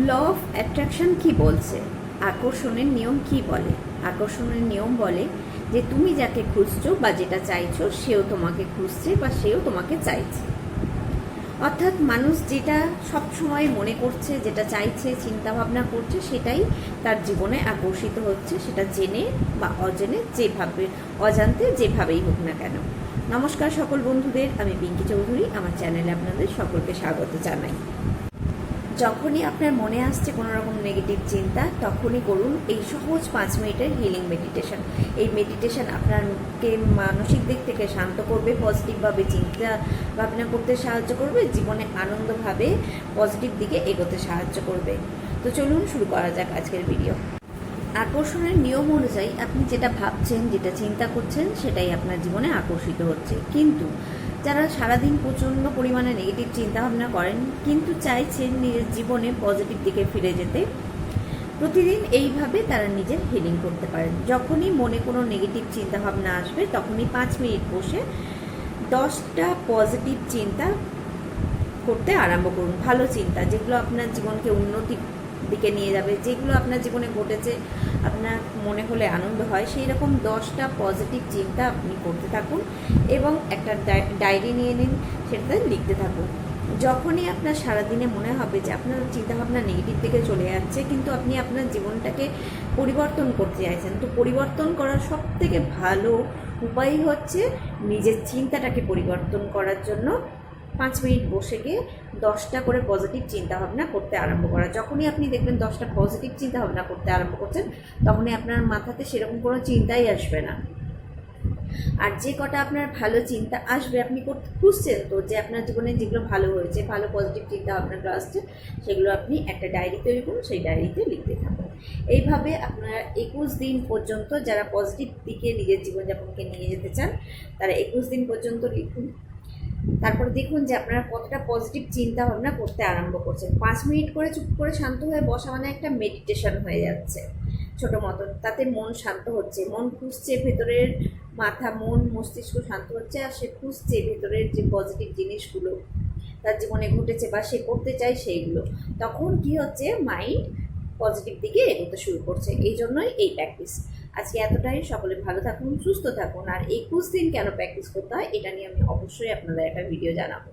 Law of attraction কি বলছে, আকর্ষণের নিয়ম কি বলে? আকর্ষণের নিয়ম বলে যে তুমি যাকে খুঁজছো বা যেটা চাইছো সেও তোমাকে খুঁজছে বা সেও তোমাকে চাইছে। অর্থাৎ মানুষ যেটা সব সময় মনে করছে, যেটা চাইছে, চিন্তা ভাবনা করছে, সেটাই তার জীবনে আকর্ষিত হচ্ছে, সেটা জেনে বা অজেনে, যেভাবে অজান্তে যেভাবেই হোক না কেন। নমস্কার সকল বন্ধুদের, আমি পিঙ্কি চৌধুরী। আমার চ্যানেলে আপনাদের সকলকে স্বাগত জানাই। যখনই আপনার মনে আসছে কোনো রকম নেগেটিভ চিন্তা, তখনই করুন এই সহজ 5 মিনিটের হিলিং মেডিটেশন। এই মেডিটেশন আপনাকে মানসিক দিক থেকে শান্ত করবে, পজিটিভভাবে চিন্তা ভাবনা করতে সাহায্য করবে, জীবনে আনন্দভাবে পজিটিভ দিকে এগোতে সাহায্য করবে। তো চলুন শুরু করা যাক আজকের ভিডিও। আকর্ষণের নিয়ম অনুযায়ী আপনি যেটা ভাবছেন, যেটা চিন্তা করছেন, সেটাই আপনার জীবনে আকর্ষিত হচ্ছে। কিন্তু যারা সারাদিন প্রচণ্ড পরিমাণে নেগেটিভ চিন্তাভাবনা করেন কিন্তু চাইছেন নিজের জীবনে পজিটিভ দিকে ফিরে যেতে, প্রতিদিন এইভাবে তারা নিজের হিলিং করতে পারেন। যখনই মনে কোনো নেগেটিভ চিন্তাভাবনা আসবে, তখনই 5 মিনিট বসে 10টা পজিটিভ চিন্তা করতে আরম্ভ করুন। ভালো চিন্তা, যেগুলো আপনার জীবনকে উন্নতি দিকে নিয়ে যাবে, যেগুলো আপনার জীবনে ঘটেছে আপনার মনে হলে আনন্দ হয়, সেই রকম 10টা পজিটিভ চিন্তা আপনি করতে থাকুন এবং একটা ডায়েরি নিয়ে নিন, সেটাতে লিখতে থাকুন। যখনই আপনার সারাদিনে মনে হবে যে আপনার চিন্তাভাবনা নেগেটিভ দিকে চলে যাচ্ছে, কিন্তু আপনি আপনার জীবনটাকে পরিবর্তন করতে চাইছেন, তো পরিবর্তন করার সবথেকে ভালো উপায় হচ্ছে নিজের চিন্তাটাকে পরিবর্তন করার জন্য 5 মিনিট বসে গিয়ে 10টা করে পজিটিভ চিন্তাভাবনা করতে আরম্ভ করা। যখনই আপনি দেখবেন 10টা পজিটিভ চিন্তাভাবনা করতে আরম্ভ করছেন, তখনই আপনার মাথাতে সেরকম কোনো চিন্তাই আসবে না। আর যে কটা আপনার ভালো চিন্তা আসবে, আপনি খুঁজছেন তো যে আপনার জীবনে যেগুলো ভালো হয়েছে, ভালো পজিটিভ চিন্তাভাবনাগুলো আসছে, সেগুলো আপনি একটা ডায়েরি তৈরি করুন, সেই ডায়েরিতে লিখতে থাকুন। এইভাবে আপনারা 21 দিন পর্যন্ত, যারা পজিটিভ দিকে নিজের জীবনযাপনকে নিয়ে যেতে চান, তারা 21 দিন পর্যন্ত লিখুন। তারপর দেখুন যে আপনারা কতটা পজিটিভ চিন্তা ভাবনা করতে আরম্ভ করছেন। 5 মিনিট করে চুপ করে শান্ত হয়ে বসা মানে একটা মেডিটেশন হয়ে যাচ্ছে ছোটো মতন। তাতে মন শান্ত হচ্ছে, মন খুঁজছে, ভেতরের মাথা, মন, মস্তিষ্ক শান্ত হচ্ছে, আর সে খুঁজছে ভেতরের যে পজিটিভ জিনিসগুলো তার জীবনে ঘটেছে বা সে করতে চায় সেইগুলো। তখন কি হচ্ছে, মাইন্ড পজিটিভ দিকে এগোতে শুরু করছে। এই জন্যই এই প্র্যাকটিস। আজকে এতটাই। সকলে ভালো থাকুন, সুস্থ থাকুন। আর 21 দিন কেন প্র্যাকটিস করতে হয়, এটা নিয়ে আমি অবশ্যই আপনাদের একটা ভিডিও জানাবো।